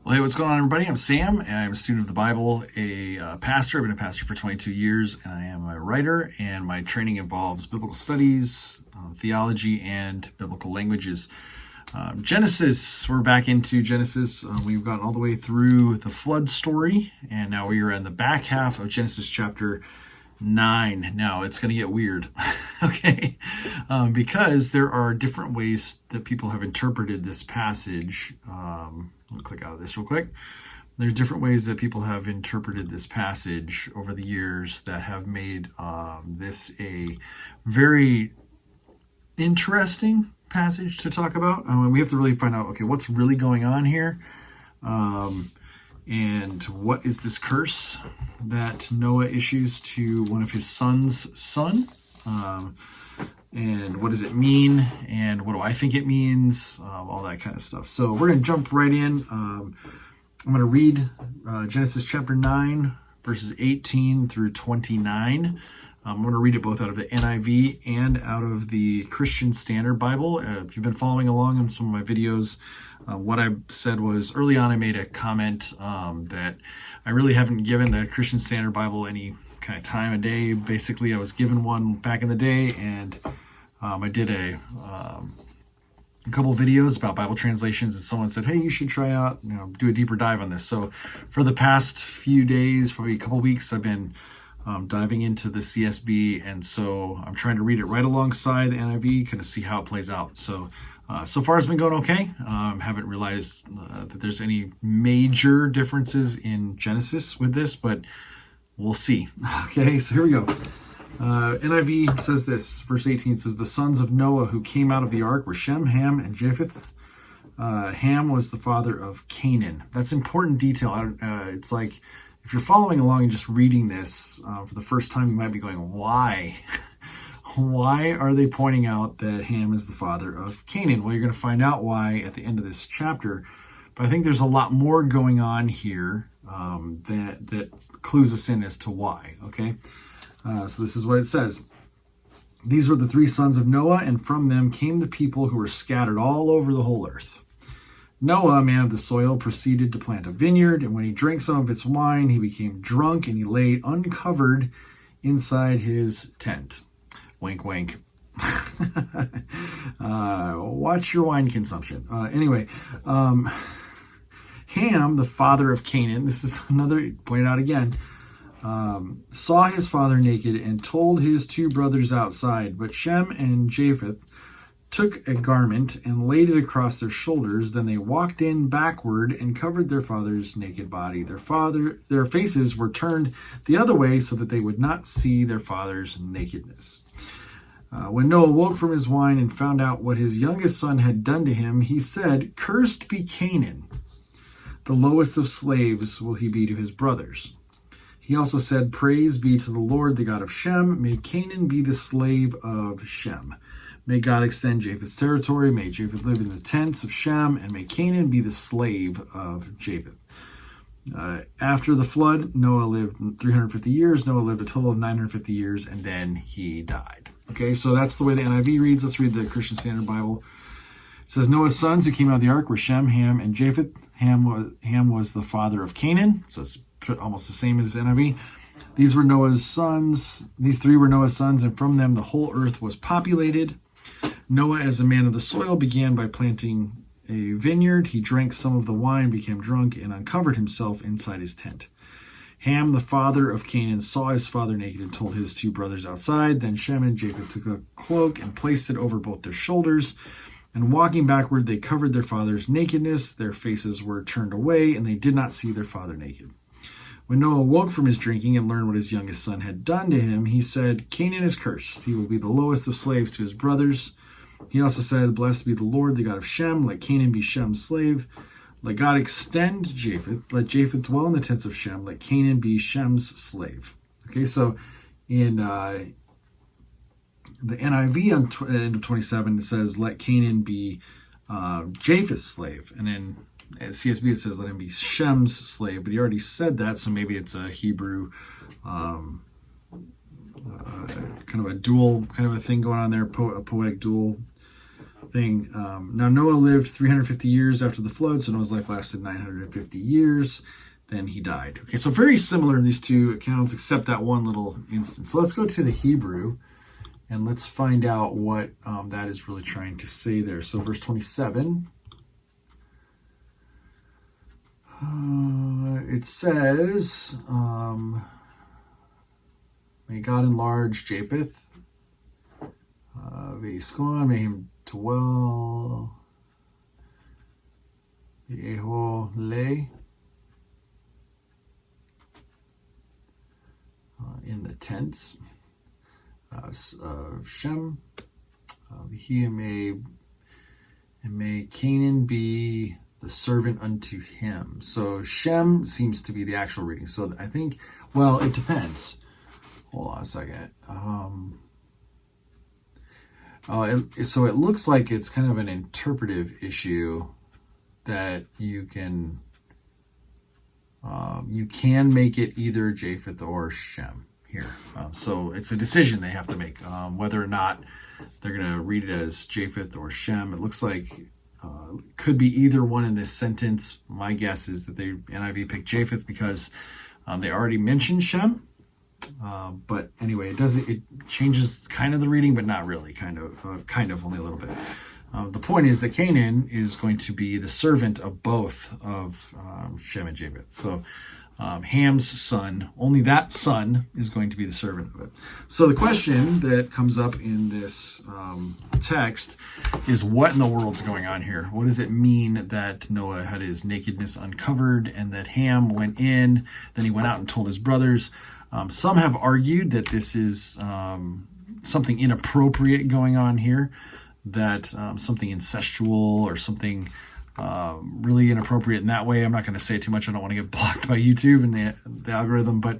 Well, hey, what's going on, everybody? I'm Sam, and I'm a student of the Bible, a pastor. I've been a pastor for 22 years, and I am a writer, and my training involves biblical studies, theology, and biblical languages. Genesis, we're back into Genesis. We've gotten all the way through the flood story, and now we are in the back half of Genesis chapter 9. Now, it's going to get weird, okay? Because there are different ways that people have interpreted this passage. I'll click out of this real quick. There's different ways that people have interpreted this passage over the years that have made this a very interesting passage to talk about. We have to really find out, okay, what's really going on here? And what is this curse that Noah issues to one of his son's son? And what does it mean? And what do I think it means? All that kind of stuff. So we're going to jump right in. I'm going to read Genesis chapter 9, verses 18 through 29. I'm going to read it both out of the NIV and out of the Christian Standard Bible. If you've been following along in some of my videos, what I said was early on I made a comment that I really haven't given the Christian Standard Bible any kind of time of day. Basically, I was given one back in the day, and I did a couple videos about Bible translations, and someone said, hey, you should try out, do a deeper dive on this. So for the past few days, probably a couple weeks, I've been diving into the CSB, and so I'm trying to read it right alongside the NIV, kind of see how it plays out. So far it's been going okay. Haven't realized that there's any major differences in Genesis with this, but we'll see. Okay, so here we go. NIV says this, verse 18 says, the sons of Noah who came out of the ark were Shem, Ham, and Japheth. Ham was the father of Canaan. That's important detail. It's like, if you're following along and just reading this for the first time, you might be going, why? Why are they pointing out that Ham is the father of Canaan? Well, you're going to find out why at the end of this chapter. But I think there's a lot more going on here that clues us in as to why, okay? So this is what it says. These were the three sons of Noah, and from them came the people who were scattered all over the whole earth. Noah, a man of the soil, proceeded to plant a vineyard, and when he drank some of its wine, he became drunk, and he lay uncovered inside his tent. Wink, wink. Watch your wine consumption. Anyway, Ham, the father of Canaan, this is another, pointed out again, saw his father naked and told his two brothers outside. But Shem and Japheth took a garment and laid it across their shoulders. Then they walked in backward and covered their father's naked body. Their faces were turned the other way so that they would not see their father's nakedness. When Noah woke from his wine and found out what his youngest son had done to him, he said, cursed be Canaan. The lowest of slaves will he be to his brothers. He also said, praise be to the Lord, the God of Shem. May Canaan be the slave of Shem. May God extend Japheth's territory. May Japheth live in the tents of Shem, and may Canaan be the slave of Japheth. After the flood, Noah lived 350 years. Noah lived a total of 950 years, and then he died. Okay, so that's the way the NIV reads. Let's read the Christian Standard Bible. It says, Noah's sons who came out of the ark were Shem, Ham, and Japheth. Ham was the father of Canaan, so it's almost the same as NIV. These were Noah's sons. These three were Noah's sons, and from them the whole earth was populated. Noah, as a man of the soil, began by planting a vineyard. He drank some of the wine, became drunk, and uncovered himself inside his tent. Ham, the father of Canaan, saw his father naked and told his two brothers outside. Then Shem and Japheth took a cloak and placed it over both their shoulders. And walking backward, they covered their father's nakedness. Their faces were turned away, and they did not see their father naked. When Noah woke from his drinking and learned what his youngest son had done to him, he said, Canaan is cursed. He will be the lowest of slaves to his brothers. He also said, blessed be the Lord, the God of Shem. Let Canaan be Shem's slave. Let God extend Japheth. Let Japheth dwell in the tents of Shem. Let Canaan be Shem's slave. Okay, so in the NIV on end of 27, it says, let Canaan be Japheth's slave. And then at CSB, it says, let him be Shem's slave. But he already said that, so maybe it's a Hebrew kind of a dual kind of a thing going on there, a poetic dual thing. Now Noah lived 350 years after the flood, so Noah's life lasted 950 years. Then he died. Okay, so very similar in these two accounts, except that one little instance. So let's go to the Hebrew, and let's find out what that is really trying to say there. So verse 27, it says, may God enlarge Japheth, V'yiskon, may him dwell, V'yeholeh, in the tents of Shem, and may Canaan be the servant unto him. So Shem seems to be the actual reading. So I think, well, it depends. Hold on a second. So it looks like it's kind of an interpretive issue that you can make it either Japheth or Shem here. So it's a decision they have to make, whether or not they're going to read it as Japheth or Shem. It looks like it could be either one in this sentence. My guess is that the NIV picked Japheth because they already mentioned Shem. But anyway, it changes kind of the reading, but not really, kind of only a little bit. The point is that Canaan is going to be the servant of both of Shem and Japheth. So Ham's son, only that son is going to be the servant of it. So the question that comes up in this text is, what in the world's going on here? What does it mean that Noah had his nakedness uncovered and that Ham went in, then he went out and told his brothers? Some have argued that this is something inappropriate going on here, that something incestual or something really inappropriate in that way. I'm not going to say too much. I don't want to get blocked by YouTube and the algorithm, but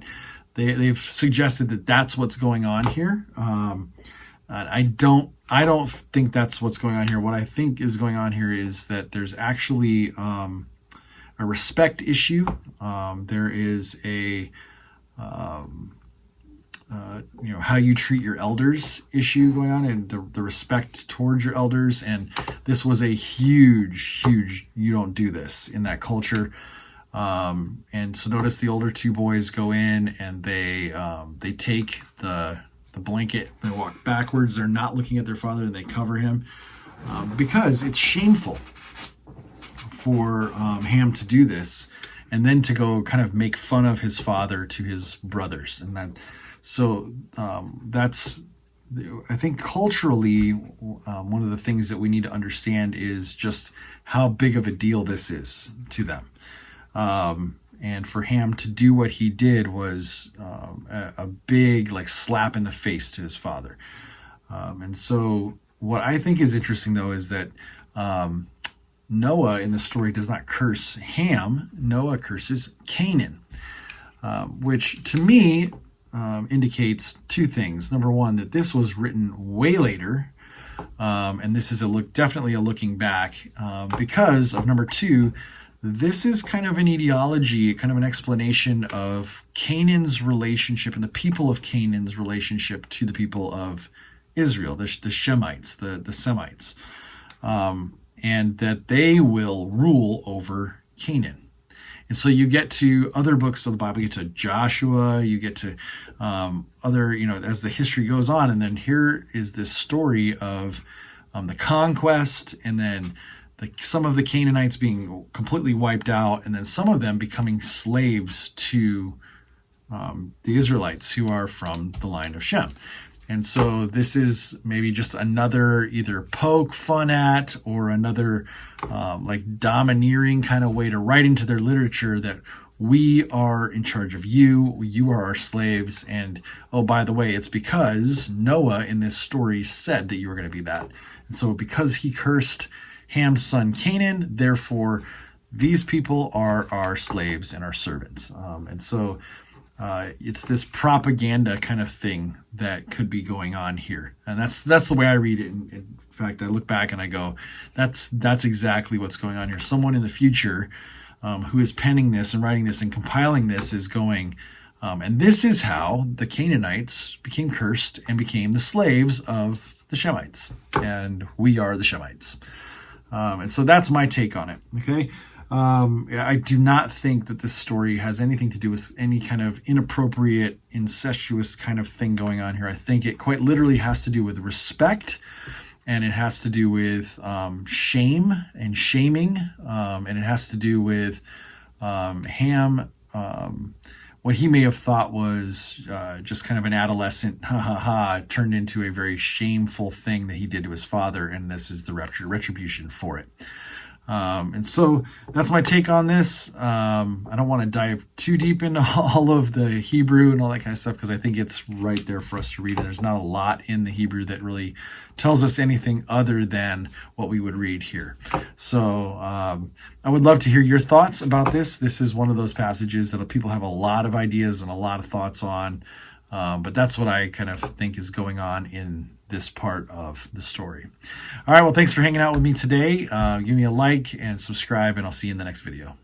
they've suggested that that's what's going on here. I don't think that's what's going on here. What I think is going on here is that there's actually a respect issue. There is a how you treat your elders issue going on, and the respect towards your elders. And this was a huge, you don't do this in that culture. And so notice the older two boys go in and they take the blanket, they walk backwards, they're not looking at their father, and they cover him because it's shameful for Ham to do this and then to go kind of make fun of his father to his brothers. And that's, I think culturally, one of the things that we need to understand is just how big of a deal this is to them. And for Ham to do what he did was a big slap in the face to his father. And so what I think is interesting, though, is that Noah in the story does not curse Ham. Noah curses Canaan, which to me indicates two things. Number one, that this was written way later, and this is definitely a looking back, because of number two, this is kind of an etiology, kind of an explanation of Canaan's relationship and the people of Canaan's relationship to the people of Israel, the Shemites, the Semites, and that they will rule over Canaan. And so you get to other books of the Bible, you get to Joshua, you get to other, as the history goes on. And then here is this story of the conquest, and then some of the Canaanites being completely wiped out, and then some of them becoming slaves to the Israelites who are from the line of Shem. And so this is maybe just another either poke fun at or another domineering kind of way to write into their literature that we are in charge of you, you are our slaves, and oh, by the way, it's because Noah in this story said that you were going to be that. And so because he cursed Ham's son Canaan, therefore these people are our slaves and our servants. And so it's this propaganda kind of thing that could be going on here. And that's the way I read it. In fact, I look back and I go, that's exactly what's going on here. Someone in the future who is penning this and writing this and compiling this is going, and this is how the Canaanites became cursed and became the slaves of the Shemites, and we are the Shemites. And so that's my take on it. Okay. I do not think that this story has anything to do with any kind of inappropriate, incestuous kind of thing going on here. I think it quite literally has to do with respect, and it has to do with shame and shaming, and it has to do with Ham. What he may have thought was just kind of an adolescent turned into a very shameful thing that he did to his father, and this is the retribution for it. And so that's my take on this. I don't want to dive too deep into all of the Hebrew and all that kind of stuff, because I think it's right there for us to read. And there's not a lot in the Hebrew that really tells us anything other than what we would read here. So I would love to hear your thoughts about this. This is one of those passages that people have a lot of ideas and a lot of thoughts on. But that's what I kind of think is going on in this part of the story. All right, well, thanks for hanging out with me today. Give me a like and subscribe, and I'll see you in the next video.